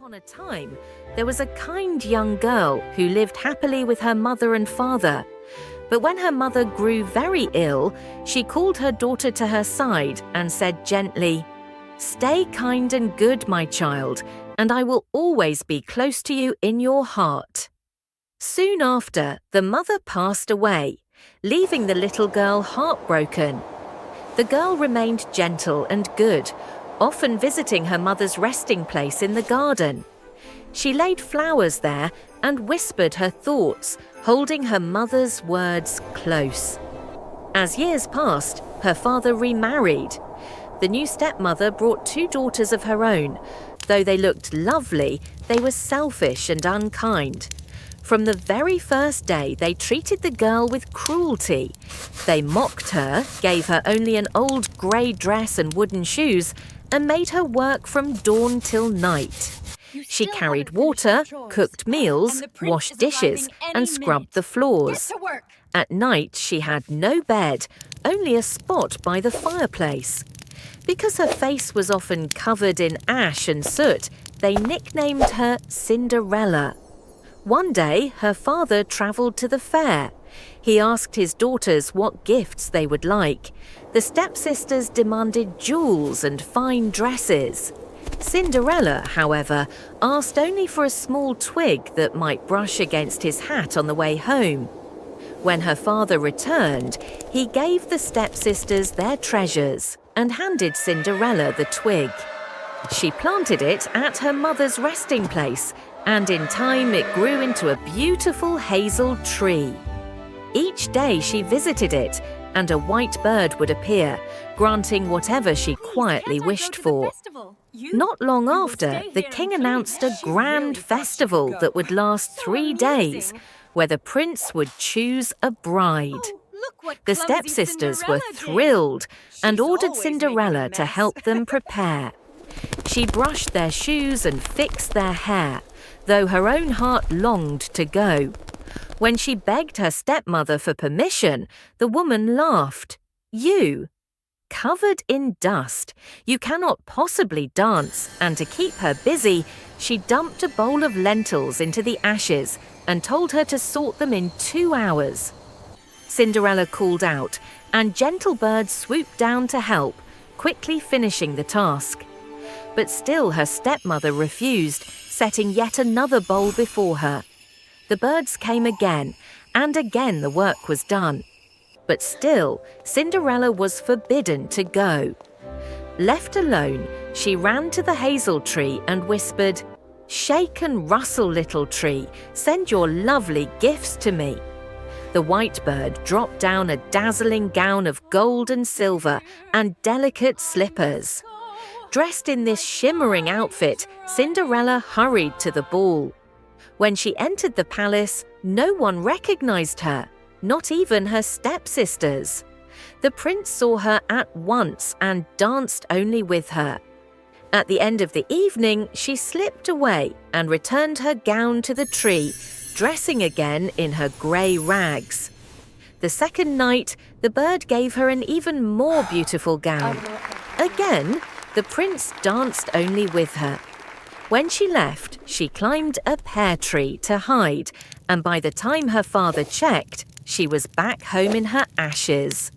upon a time, there was a kind young girl who lived happily with her mother and father. But when her mother grew very ill, she called her daughter to her side and said gently, "Stay kind and good, my child, and I will always be close to you in your heart." Soon after, the mother passed away, leaving the little girl heartbroken. The girl remained gentle and good, often visiting her mother's resting place in the garden. She laid flowers there and whispered her thoughts, holding her mother's words close. As years passed, her father remarried. The new stepmother brought 2 daughters of her own. Though they looked lovely, they were selfish and unkind. From the very first day, they treated the girl with cruelty. They mocked her, gave her only an old grey dress and wooden shoes, and made her work from dawn till night. She carried water, cooked meals, washed dishes, and scrubbed the floors. At night, she had no bed, only a spot by the fireplace. Because her face was often covered in ash and soot, they nicknamed her Cinderella. One day, her father travelled to the fair. He asked his daughters what gifts they would like. The stepsisters demanded jewels and fine dresses. Cinderella, however, asked only for a small twig that might brush against his hat on the way home. When her father returned, he gave the stepsisters their treasures and handed Cinderella the twig. She planted it at her mother's resting place, and in time it grew into a beautiful hazel tree. Each day she visited it, and a white bird would appear, granting whatever she quietly wished for. Not long after, the king announced a grand festival that would last 3 days, where the prince would choose a bride. The stepsisters were thrilled and ordered Cinderella to help them prepare. She brushed their shoes and fixed their hair, though her own heart longed to go. When she begged her stepmother for permission, the woman laughed. "You? Covered in dust. You cannot possibly dance," and to keep her busy, she dumped a bowl of lentils into the ashes and told her to sort them in 2 hours. Cinderella called out, and gentle birds swooped down to help, quickly finishing the task. But still her stepmother refused, setting yet another bowl before her. The birds came again, and again the work was done. But still, Cinderella was forbidden to go. Left alone, she ran to the hazel tree and whispered, "Shake and rustle, little tree, send your lovely gifts to me." The white bird dropped down a dazzling gown of gold and silver and delicate slippers. Dressed in this shimmering outfit, Cinderella hurried to the ball. When she entered the palace, no one recognized her, not even her stepsisters. The prince saw her at once and danced only with her. At the end of the evening, she slipped away and returned her gown to the tree, dressing again in her grey rags. The second night, the bird gave her an even more beautiful gown. Again, the prince danced only with her. When she left, she climbed a pear tree to hide, and by the time her father checked, she was back home in her ashes.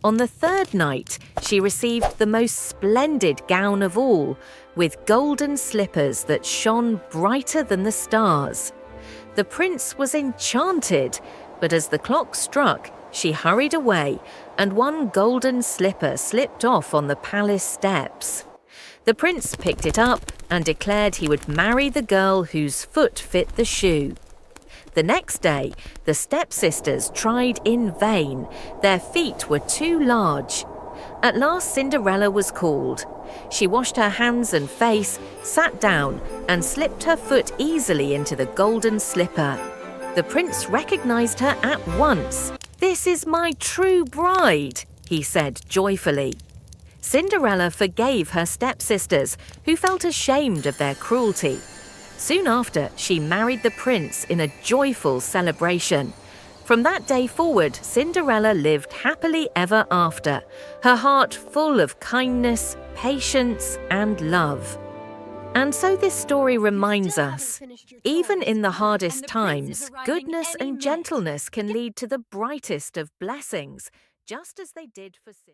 On the third night, she received the most splendid gown of all, with golden slippers that shone brighter than the stars. The prince was enchanted, but as the clock struck, she hurried away, and one golden slipper slipped off on the palace steps. The prince picked it up and declared he would marry the girl whose foot fit the shoe. The next day, the stepsisters tried in vain. Their feet were too large. At last, Cinderella was called. She washed her hands and face, sat down, and slipped her foot easily into the golden slipper. The prince recognized her at once. "This is my true bride," he said joyfully. Cinderella forgave her stepsisters, who felt ashamed of their cruelty. Soon after, she married the prince in a joyful celebration. From that day forward, Cinderella lived happily ever after, her heart full of kindness, patience, and love. And so this story reminds still haven't us, finished your even chores, in the and hardest the prince is times, arriving goodness any and minute. gentleness can lead to the brightest of blessings, just as they did for Cinderella.